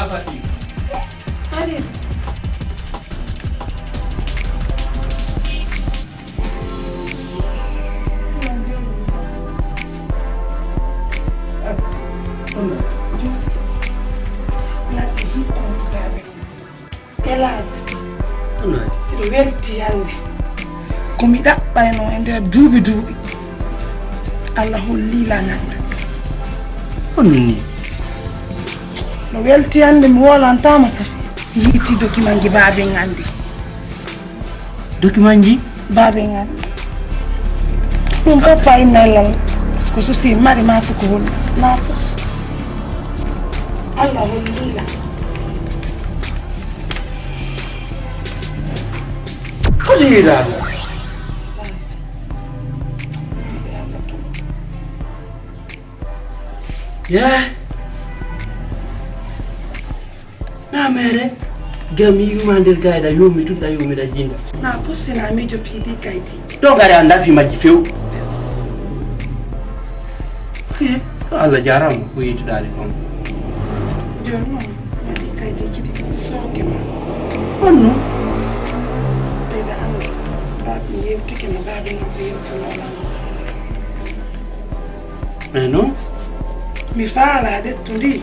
Napati. Allez. Elazi. Ido welti hande. Komi ɗaɓɓayno e nder duuɓi. Allah hollila nanda. Onni. No welti hande mi wolantama safi. Yiti document baabe ngandi. Document ji? Baabe ngandi. Ɗum papa inelal ko susi mari masu ko hol nafus. Allah hollila. Kujira. Yeah. Na mere gami yumandir gaida yomi tunda yomi da jinda. Na pusi na mejo fidi gaiti. Don gari anda fi majifeu. Yes. Okay. Allah jaram ko yitu dali on. Jono, madi gaiti kiti soke ma. Onno. Tele andi. Babi yewtike na babi ngako yewtu nolango. No? Mi fala dettu ndi.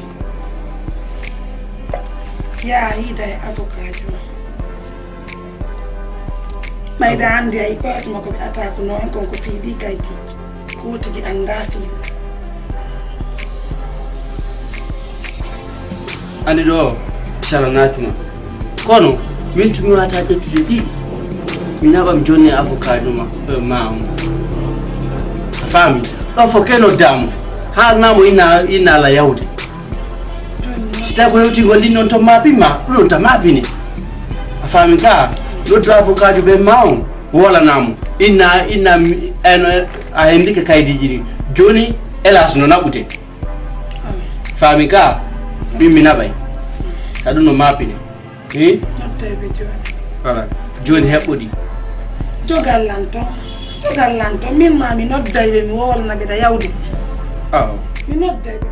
Ya hida e avocat jo. Mayda andi ay pat mako be attaque no en kon ko fiidi gayti. Ko tigi anda fi. Andi do salanatuma. Kono min tumi wata tettude di. Minaba mi jonni avocat ma fami. Do fo keno damu. Ha namo ina la yaude. Sita ko yoti gondi non to mapima, non ta mapine. Afami ka, lo avocat be maun wala namo. Ina eno a indike kaydi jiri. Joni elas no nabute. Fami ka, bimina bay. Kadu no mapine. Notte be joni. Wala. Joni hebodi. Jogal lanto min mami nodday be mi wolna be da yawde. Oh. Mi nodday be.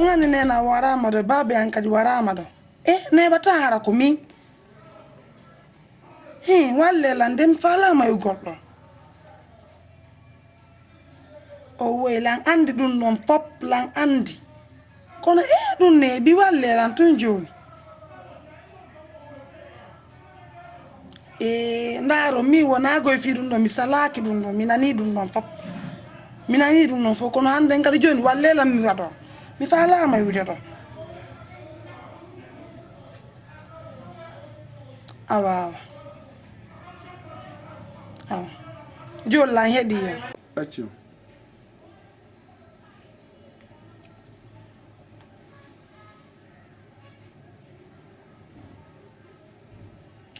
ngani nena warama do babe ankadi warama do ne bata hara ko min walle landem fala may goddo o way lan andi dun non pop lan andi kono dun ne bi walle lan tun joni ndaro mi wona go fi dun do mi salaki dun do mi nani dun non pop mi nani dun non fo kono hande ngadi joni walle lan mi wado mi fala may wude do awa jol lan hedi accio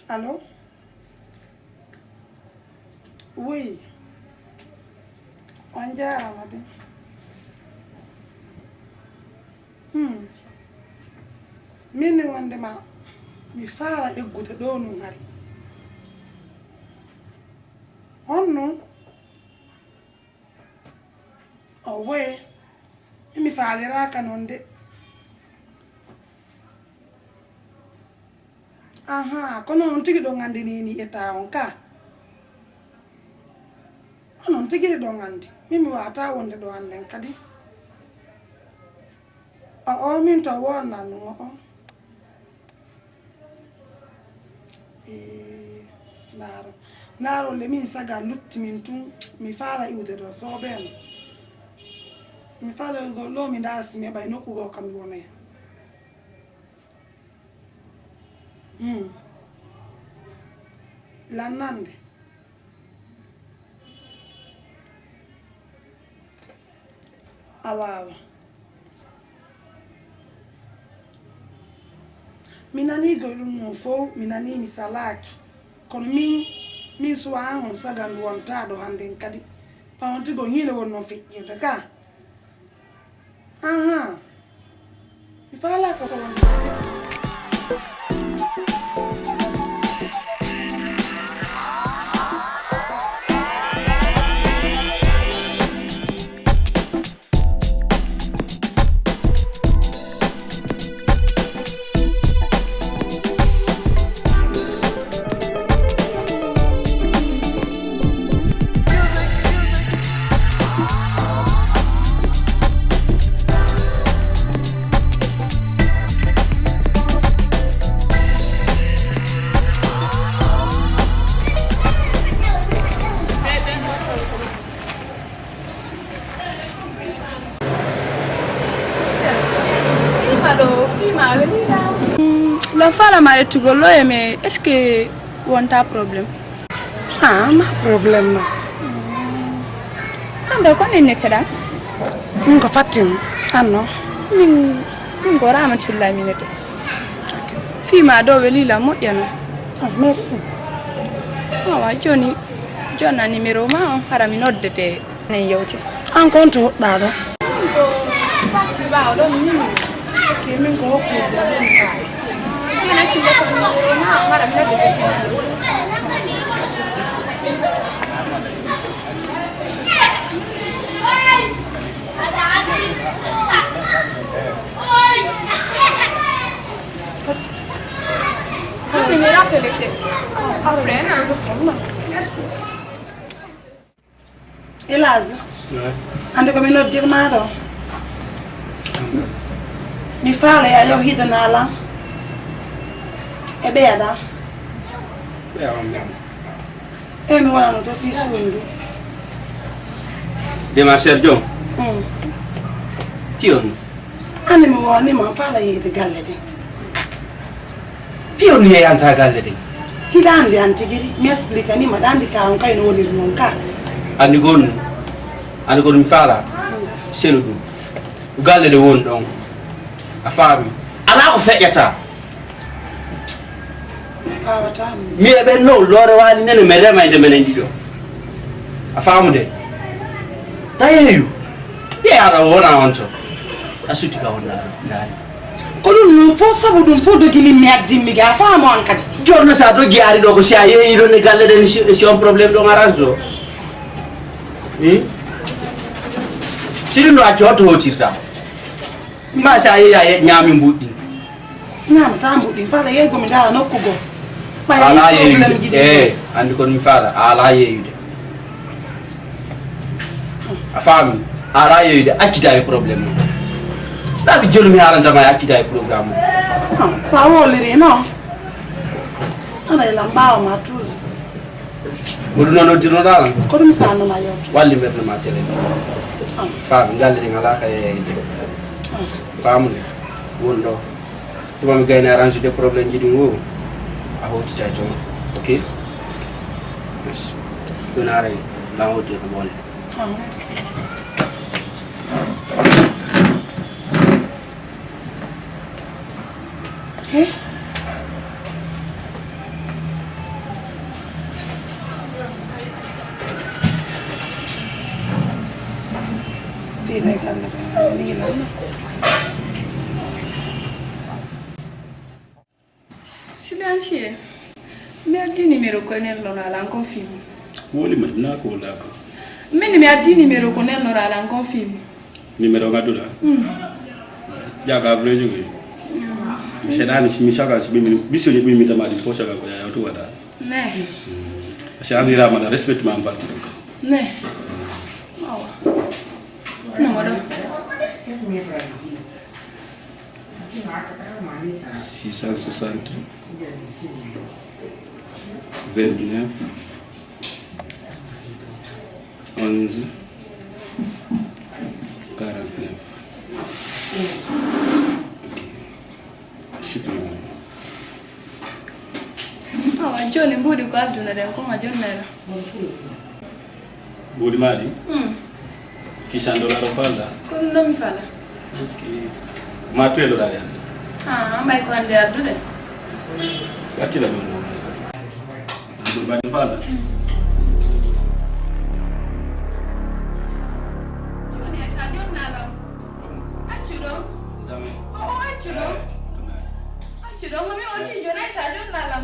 Allô? Oui. On dirait madame. Mini wonde ma mi fala eggude do no ngari. Honno. Oh we. Mi falira kanonde. Aha, kono on tigi do ngandi ni eta onka. On tigi do ngandi. Mimi wata wonde do anden kadi. O min to wonna no o. Naro le min saga lutti min tun mi fala iude do so ben. Mi fala go lo mi dara sime bay no ku go kam wona ya. Lanande awawa minani golum no fo minani misalaki kono min so an saga ndo wonta do hande kadi pawonti go hine wonno fejjirde ka aha mi fala ko wonno L'enfant a mal tout golo mais est-ce que on a problème? Ah, ma problème no. Ando ko ne netera? Min ko fatim anno. Min ko rahmatullahi minete. Fi ma do weli la modjano. Ah, merci. Wa joni jonna numéro ma harami noddete ne yewti. An konto dado. Ko pati ba do min. Ke min ko ko do ka. Ina ci ko numéro ma harami noddete ne yewti. Mi rappelle che après merci. Elaz. Ande ko mi noddir ma do. Mi faale ya yo hidana la. E beeda. E mi wala no to fi sundu. De ma Sergio. Tion. Ande mi woni ma faala yede galle de. Tion ye anta galle de. Hidande antigiri mi explica ni madandi ka on kay no woni non ka. Andi gon mi fala. Selu dum. Galle de won don. Afami. Ala ko fejata. Awata Mi e ben no lore wali nene merema inde menen dido. Afamu de. Tayeyu. Ye ara wona onto. Asuti ka wona ndani. ko dum fo sabu dum fo dogini mi addi mi ga faamo an kadi. Jorno sa do giari do ko sia yeyi do ne galle de si on problème do ngaranzo. Siri no a joto hotirta. ma sa ya nyami mbudi nyam tambu din fala yey gomi dala nokku go ala ye andi kon mi fala ala yeyude a fami ala yeyude accita e problème da bi jelu mi haranta ma accita e programme sa woliri no ana la mbaw ma tuzu bodu nono dino dala ko dum fa no ma yow walli mberne ma tele fami galle di ngala kay famu wondo tuba mi gayna arrange des problèmes jidi ngo a hoti taito okay yes donare la hoti ko mol merci tidak kan ini lama Silencieux. Mais à 10 numéros connaître l'on confirme. Woli maintenant ko la ko. Mais à 10 numéros connaître l'on confirme. Numéro ngadula. Jaga vle jogi. C'est dans si misaka si bimi biso ni bimi tamadi fo saka ko ya to wada. Ne. C'est amira ma respect ma mbat. Ne. Awa. Non wada. 660 29 11 49 supprimer. Awa John mbudi ko aduna den ko ma John mela. Bodi mali? $600 fala. Ko no mi fala. Okay. Ma $12 ya. Mai ko ande adude. Ati la mo. Bodi fala. John ya sa John nala. Achudo. Zame. Oh achudo. Achudo mami oti John ya sa John nala.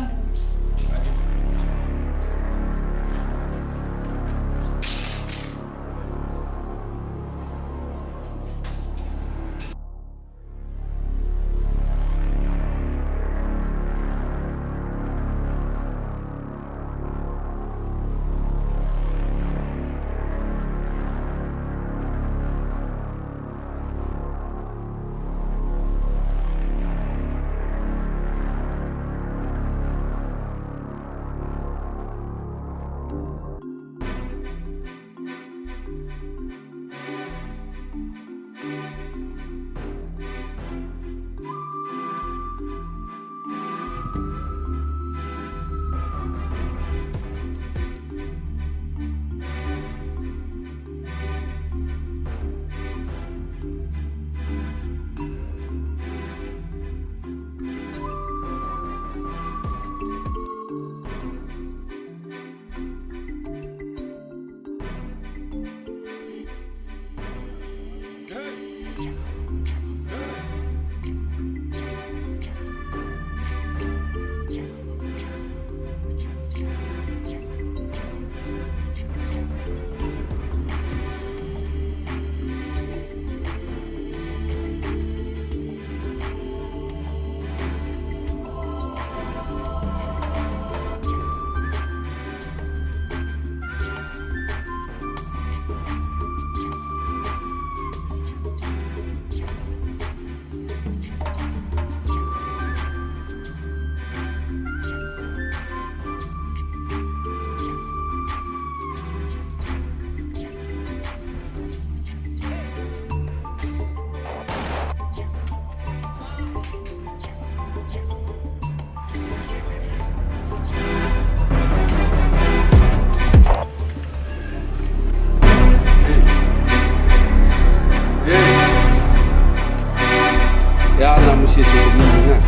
monsieur c'est mignon.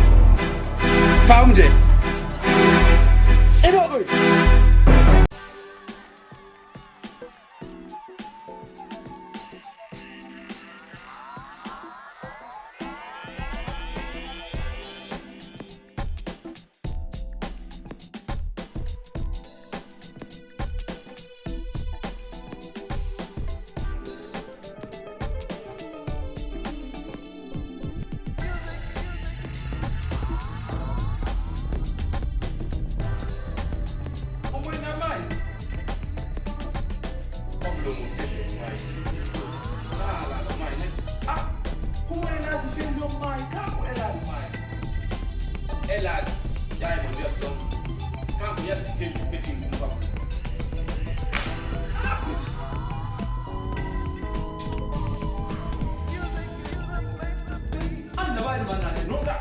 Femme de. Et bon, Hélas, ya est mon Dieu. Quand il y a des filles qui pétillent, on va. Ah, ne va pas aller, non, là.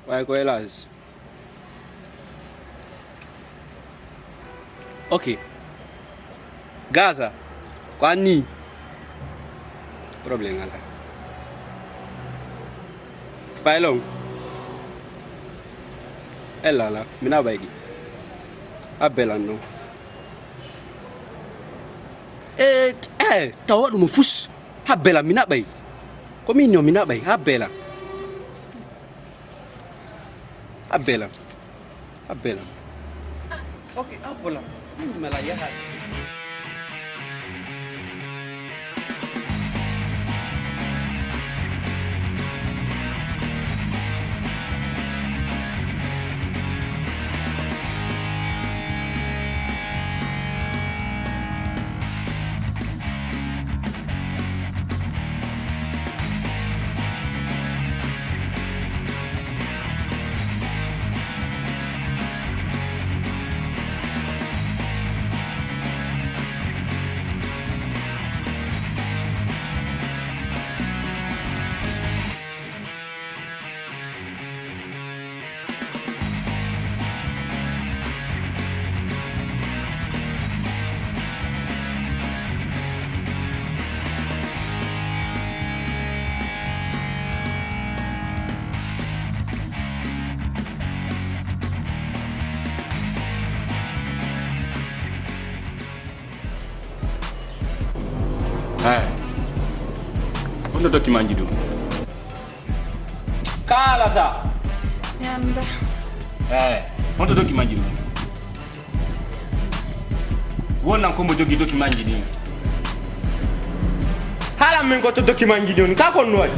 Waaye ko hélas. Ok. Gaza. Kwa ni? Problème ala. Failong. Ella la, mina baydi. Abela no. Tawa dum fus. Abela mina bay. Komi no mina bay, abela. Abela. Okay, abola. Mala yahat. On the document you do. Kalata. Nyanda. On the document you do. Wona ko mo jogi document ni. hala min ko to document ji don ka ko noy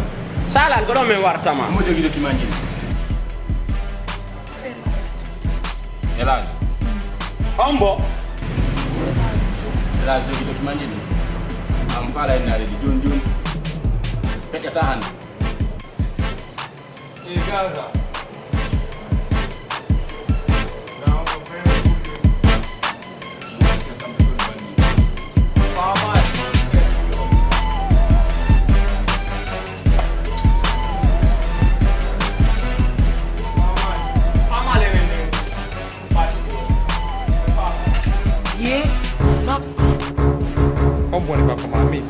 salal ko do men wartama mo jogi document ji elaz ombo elaz jogi document ji am fala ina di jon fekka tahan e gaza Buoni papa mami.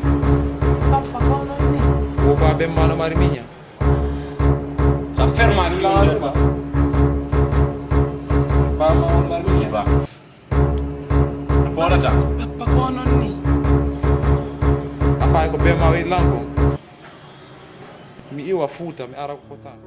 Papa kono ni. O babe mano marminya. sa ferma di la Ba mano marminya ba. porata Papa kono ni. Afai ko be ma wi lanko. Mi iwa futa mi ara ko tan.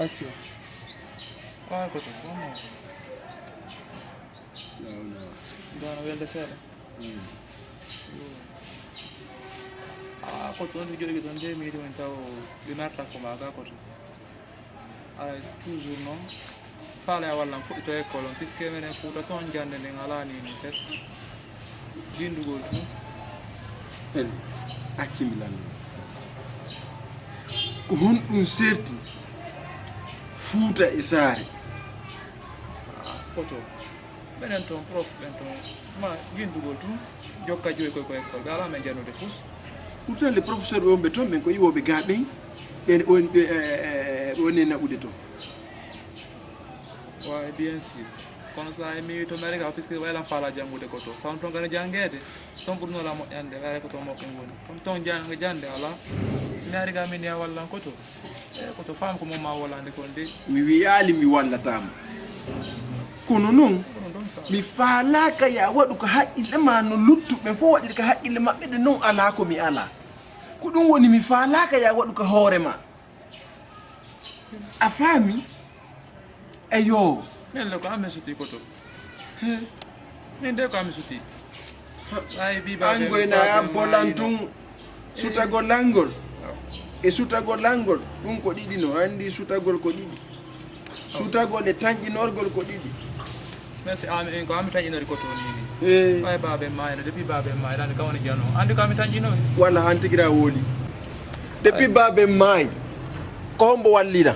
Asio. Qua ko to kono. no Dona welde sera. Ko to ndi jodi ton de mi don taw dinata ko maga ko to. Ay toujours non. Fale wallam fu to école puisque menen fu to ton jande ne ngala ni tes. Dindugol tu. en akimilan ko hon dum serti fuuta e saare Koto. Benen ton prof ben ton ma dindugol tu. Jokka joy ko école gala men janude fus. pourtant les professeurs wonɓe toon ɓen ko yiwoɓe gaaɓen ɓen woni naɓude toon Ouais, bien sûr. Comme ça, mi to mari ka puisque wala fala jangude ko to. Sam ton gana jangede. Ton burno la mo yande wala ko to mo ko ngoni. Ton janga jande ala. Si mari ga min ya walla ko to. Ko to fam ko mo ma wala ndi ko ndi. mi wiyali mi wallatama kono noon mi faalaka ya waɗu ko haqqille ma no luttuɓe fof waɗiri ko haqqille maɓɓe ɗe noon ala ko mi ala ko ɗum woni mi faalaka ya waɗu ko hoore ma a faami eyo Nelle ko amme suti ko to. Min de ko amme suti. Ay bi ba. an goyna abbolan tun sutagol langol e sutagol langol ɗum ko ɗiɗi no andi sutagol ko ɗiɗi sutagol e tanƴinorgol ko ɗiɗi Merci ami ko amme tan inori ko to ni. Ay babe mayre depuis babe mayre andi kawani jano. Andi ko amme tan inori. walla han tigira wooli depuis babe maayi ko hombo wallina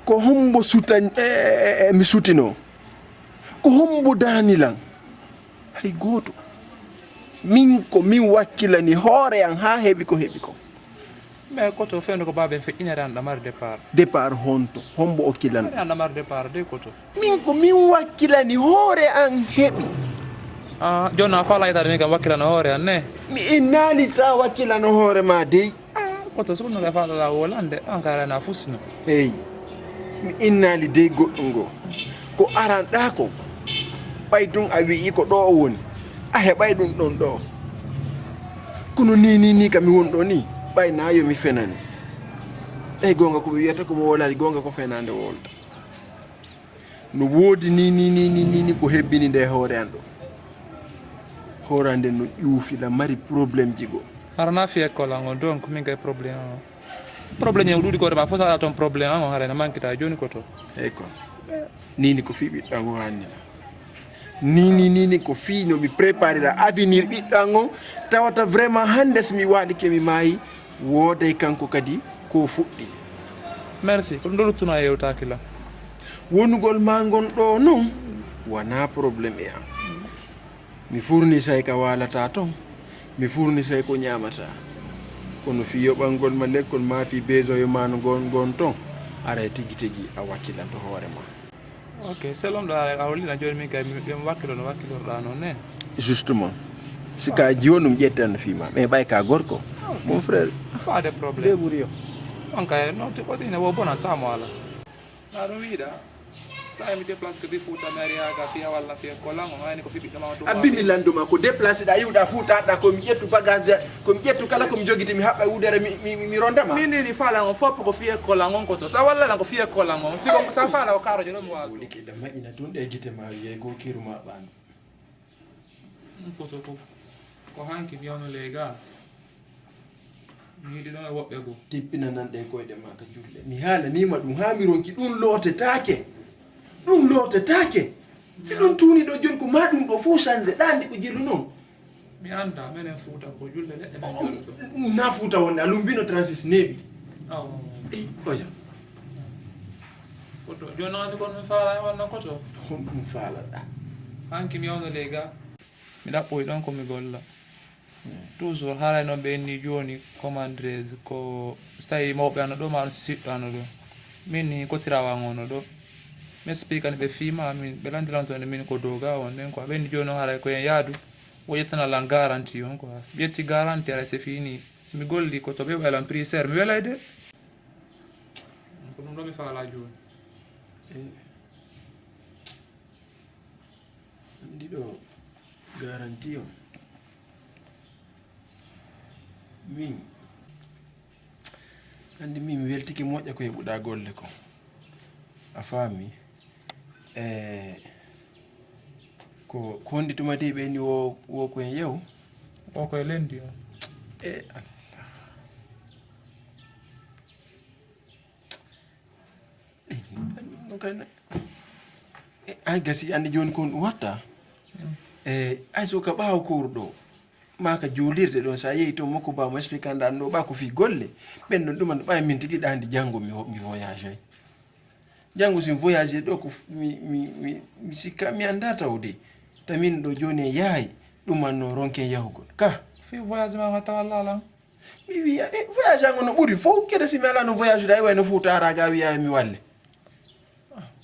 ko hombo sutan mi sutino ko hombo danilan hay goto min ko min wakkilani hoore an ha heɓi ko Mais ko to fendo ko babe fe inere anda mar départ. départ honto hombo okkilan Anda mar départ de ko to. min ko min wakkilani hoore an heɓi Ah, jonna fala ita mi kam wakila no hore anne. mi innalita wakkilano hoore ma dey Ko to sunu ga fala la wolande ankara na fusno. hey mi innali dey goɗɗo ngo ko aranɗa ko ɓay tun a wi'i ko ɗo o woni a heɓay ɗum ɗon ɗo kono ni kam mi woni ɗo ni ɓay na yo mi fenani ey gonga ko ɓe wiyata komo wolani gonga ko fenande wolta no woodi ni ko hebbini nde hoore an ɗo hoorande no ƴuufila mari probléme jigo Arana fi école ngon don ko min kay problème. Problème e dudi ko ma fo sala ton problème ngon hare na mankita joni ko to. eyyi kon nini ko fi ɓiɗɗa ngo hannila Nini ko fino mi préparera avenir ɓiɗɗan tawata vraiment hande so mi waali ke mi maayi wooday kanko kadi ko fuɗɗi. Merci ko ɗum ɗo luttuna yewtaki la wonugol ma gon ɗo noon wona probléme e am mi fournisay ka walata ton mi fournisay ko ñamata kono fi yoɓangol ma lekkol ma fi besoin yo ma no gon ton ara tigi a wakkilanto hoore ma. ok selon ɗo a hollina joni min kay ɓe wakkilo no wakkilorɗa noon ne justement sika jiwon ɗum ƴetten no fima mais ɓay ka gorko mon frère pas de probléme ɓuri yo on kay non ti kotine wo bonantamo ala na ɗum wiiɗa sa mi déplace ko bi Fouta mi ari haga fiya walla fiya kolango wayni ko fiɓiɗɗoma ɗum abimi landuma ko déplacé ɗa yiwɗa fuutaɗa komi ƴettu bagage komi ƴettu kala komi joguiti mi haɓɓa wudere mi rondama min ndini falan o foppo ko fiye kolangon koto sa wallalan ko fiye kolangon siko sa fala o karojo ɗo mi wawi likiɗa maƴina tun ɗe guite ma wiye go kiruma ɓandu koto ko hanki wiyawno lega mi yiɗi ɗon e woɓɓe goo tippina nanɗe koyɗe ma ka julle mi haalanima ɗum ha mi ronki ɗum lootetake si ɗum tuuni ɗo joni ko ma ɗum ɗo fof changé ɗandi ko jiru noon mi anda menen Fouta ko julle leɗɗe men joni na Fouta wonde a lumbino 36 neeɓi oya koto joni andi kon mi faala e wonno koto hon ɗum faalaɗa hanki mi yawno lega mi ɗaɓɓoy ɗon komi golla toujours haalay noon ɓe inni joni commandrese ko so tawi mawɓe ano ɗo ma no siɗɗo ano ɗo min ni kotirawa ngono ɗo mi expliquani ɓe fima min ɓe landilantoone min ko doga on nden quoi ɓe inni joni o haalay koyen yaadu o ƴettanalan garantie on quoi so ƴetti garantie ara c'est fini somi golli koto ɓe ɓaylan prix cher mi welay de ko ɗum ɗo mi faala joni andi ɗo garantie on min andi min mi weltiki moƴƴa ko heɓuɗa golle ko a faami ko kondituma de ɓeni wo koyen yew o koye lendi o Allah an gasi andi joni kon ɗum watta ay so ka ɓaawa kowruɗo maka juulirde ɗon sa yeehi toon makko bamo expliquant ɗa ɗo ɓa ko fi golle ɓen ɗon ɗuman ɓay min tigui ɗa hande janggo mi voyage ay janggo somi voyage ɗo ko mi sikka mi anda tawde tamin ɗo joni e yaayi ɗumanno ronken yahugol ka fi voyage ma watta walla alam mi wiya voyage ango no ɓuuri fof kede somi ala no voyage da e wayno Fouta araga wiya mi walle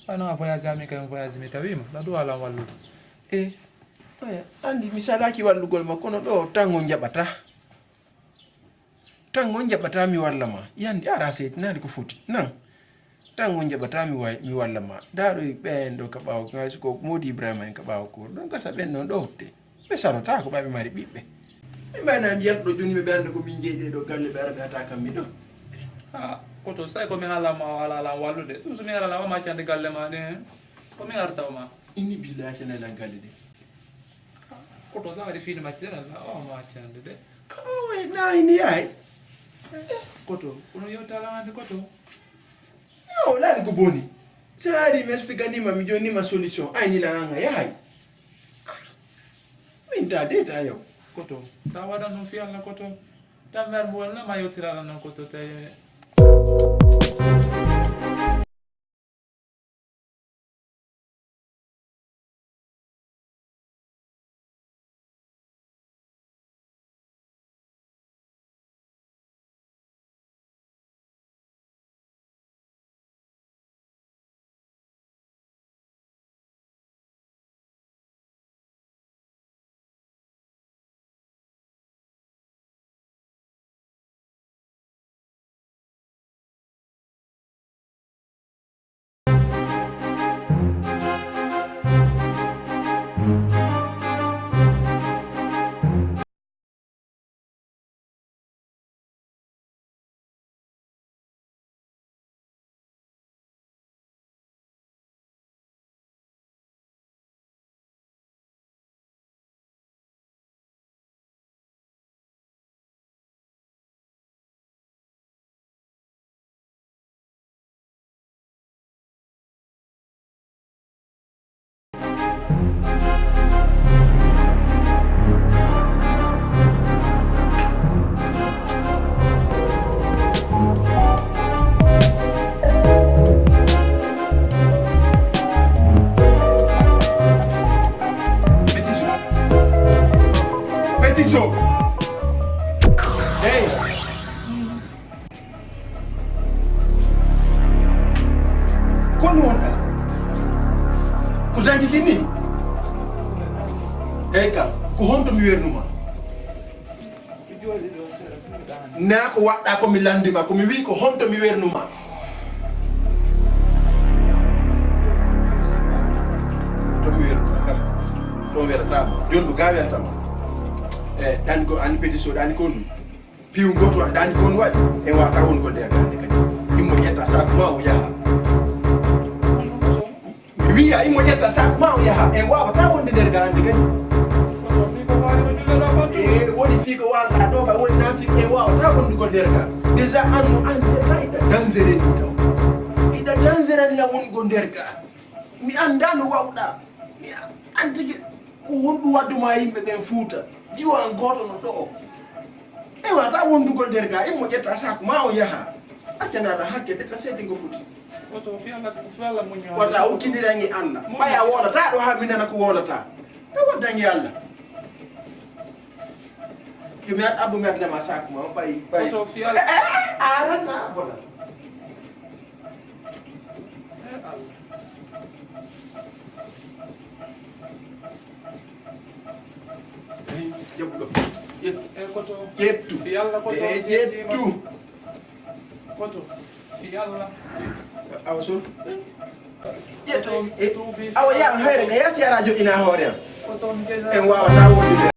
wayno a voyage ami kay voyage mi tawima ɗaɗo alam wallude andi mi salaki wallugol ma kono ɗo tango jaɓata mi walla ma yandi ara seytinade ko foti nan tango jaɓata mi walla ma nda ɗo ɓen ɗo ka ɓawo hayso ko Modi Ibrahima en ka ɓawo koor ɗon gasa ɓen noon ɗo hotte ɓe sarota ko ɓaɓe mari ɓiɓɓe min mbayna mi yalto ɗo joni ɓe ɓe anda ko min jeeyi ɗo galle ɓe ara ɓe ata kam mi ɗo koto so tawi komin haalama o alalam wallude ɗum somin alala o maccande galle ma ɗe komin artaw ma inni billahi canaylan galle ɗe koto sa waɗi fiide maccere o maccande de nayni yaay koto kono yewtalamande koto o laali ko boni sa ari mi expliquanima mi jonnima solution ayni laanga yahay min ta deta yow koto ta waɗan ɗum fiyalla koto tan mer mo wolna ma yewtirala noon koto tawi Petiso. Hey. Kono wonɗa ko danki kinni eyyi kam ko honto mi wernuma na ko waɗɗa komi landima komi wi ko honto mi wernuma to mi wernuma kam ɗon welatama joni ko ga welatama e ɗani ko ani pétition ɗani kon piw goto ɗani kon waɗi e wata won ko nder gande kadi immo ƴetta saku ma o yaha wiya imo ƴetta saku ma o yaha e wawata wonde nder gande kadi e woni fii ko walɗa ɗo ka woni nafi e wawata wondugo nder ga déjà anno ande ɓayɗa dangereux ni taw iɗa dangereux na wongo nder ga mi anda no wawɗa mi antigi ko wonɗu wadduma yimɓe ɓen Fuuta diwan goto no ɗo e wawata wondugo nder ga imo ƴetta saku ma o yaha accanana hakke ɓetta seedi ngo futi wata hokkidirangi Allah ɓaya wolata ɗo ha mi nana ko wolata ɗo waddangi Allah yo mi abbo mi addama saku ma ɓay arata bona jaɓuɗo ƴettu ƴettu awa sof ƴettu awa yaha hayre ga yasi ara joƴina hoore am en wawata wondude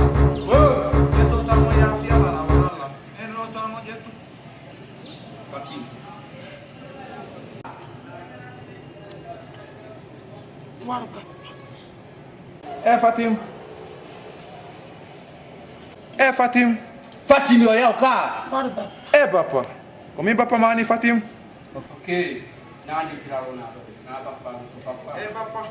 Jetto tamo ya fiala la wala. Eno tamo jetto. Fatim. Warba. Fatim. Fatim. Fatim yo yao ka. Warba. Papa. Komi papa mani Fatim. Okay. Nani kira ona. Na papa. Papa.